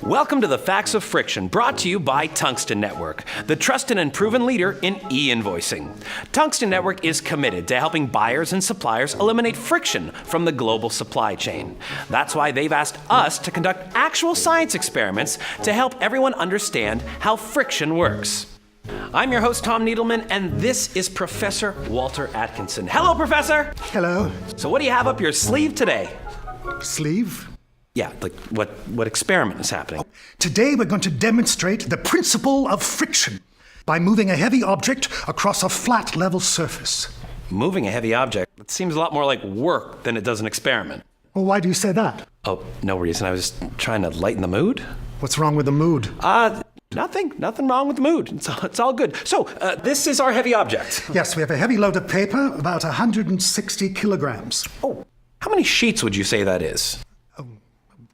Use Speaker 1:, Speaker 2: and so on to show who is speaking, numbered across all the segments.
Speaker 1: Welcome to the Facts of Friction, brought to you by Tungsten Network, the trusted and proven leader in e-invoicing. Tungsten Network is committed to helping buyers and suppliers eliminate friction from the global supply chain. That's why they've asked us to conduct actual science experiments to help everyone understand how friction works. I'm your host, Tom Needleman, and this is Professor Walter Atkinson. Hello, Professor!
Speaker 2: Hello.
Speaker 1: So what do you have up your sleeve today?
Speaker 2: Sleeve?
Speaker 1: Yeah, like what experiment is happening?
Speaker 2: Today we're going to demonstrate the principle of friction by moving a heavy object across a flat level surface.
Speaker 1: Moving a heavy object? That seems a lot more like work than it does an experiment.
Speaker 2: Well, why do you say that?
Speaker 1: Oh, no reason. I was trying to lighten the mood.
Speaker 2: What's wrong with the mood?
Speaker 1: Nothing wrong with the mood. It's all good. So, this is our heavy object.
Speaker 2: Yes, we have a heavy load of paper, about 160 kilograms.
Speaker 1: Oh, how many sheets would you say that is?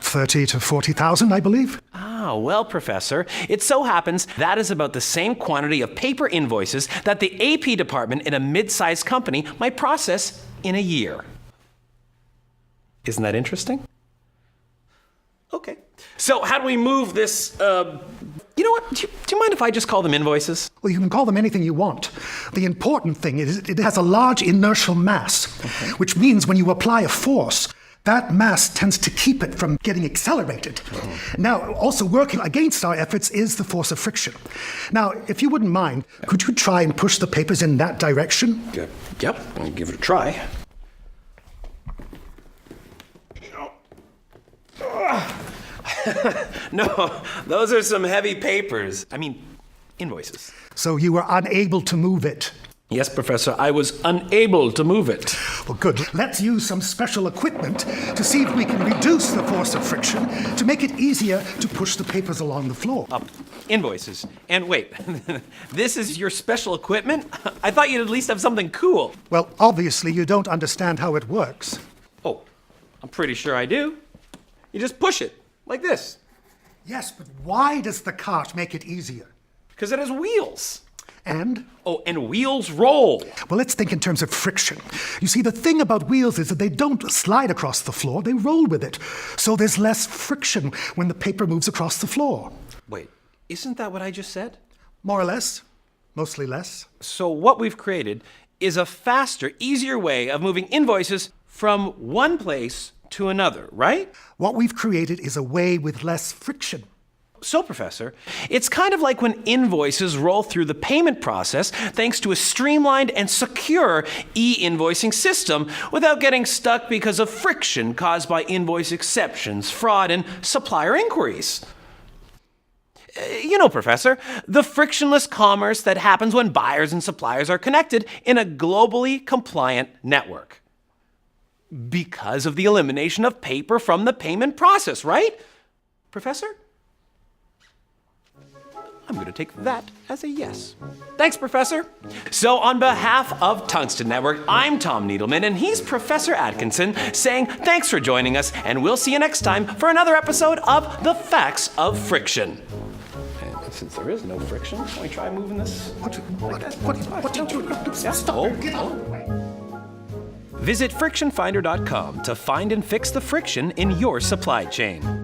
Speaker 2: 30 to 40,000, I believe.
Speaker 1: Ah, well, Professor, it so happens that is about the same quantity of paper invoices that the AP department in a mid-sized company might process in a year. Isn't that interesting? Okay. So how do we move this, you know what? Do you mind if I just call them invoices?
Speaker 2: Well, you can call them anything you want. The important thing is it has a large inertial mass, which means when you apply a force, that mass tends to keep it from getting accelerated. Now, also working against our efforts is the force of friction. Now, if you wouldn't mind, could you try and push the papers in that direction?
Speaker 1: Yep, I'll give it a try. No, those are some heavy papers. I mean, invoices.
Speaker 2: So you were unable to move it?
Speaker 1: Yes, Professor, I was unable to move it.
Speaker 2: Well, good. Let's use some special equipment to see if we can reduce the force of friction to make it easier to push the papers along the floor.
Speaker 1: Invoices. And wait, this is your special equipment? I thought you'd at least have something cool.
Speaker 2: Well, obviously you don't understand how it works.
Speaker 1: Oh, I'm pretty sure I do. You just push it, like this.
Speaker 2: Yes, but why does the cart make it easier?
Speaker 1: Because it has wheels.
Speaker 2: And?
Speaker 1: Oh, and wheels roll.
Speaker 2: Well, let's think in terms of friction. You see, the thing about wheels is that they don't slide across the floor, they roll with it. So there's less friction when the paper moves across the floor.
Speaker 1: Wait, isn't that what I just said?
Speaker 2: More or less. Mostly less.
Speaker 1: So what we've created is a faster, easier way of moving invoices from one place to another, right?
Speaker 2: What we've created is a way with less friction.
Speaker 1: So, Professor, it's kind of like when invoices roll through the payment process thanks to a streamlined and secure e-invoicing system without getting stuck because of friction caused by invoice exceptions, fraud, and supplier inquiries. You know, Professor, the frictionless commerce that happens when buyers and suppliers are connected in a globally compliant network. Because of the elimination of paper from the payment process, right? Professor? I'm going to take that as a yes. Thanks, Professor. So on behalf of Tungsten Network, I'm Tom Needleman, and he's Professor Atkinson, saying thanks for joining us, and we'll see you next time for another episode of The Facts of Friction. And since there is no friction, can we try moving this?
Speaker 2: What did you do? Stop. Get out of the way.
Speaker 1: Visit frictionfinder.com to find and fix the friction in your supply chain.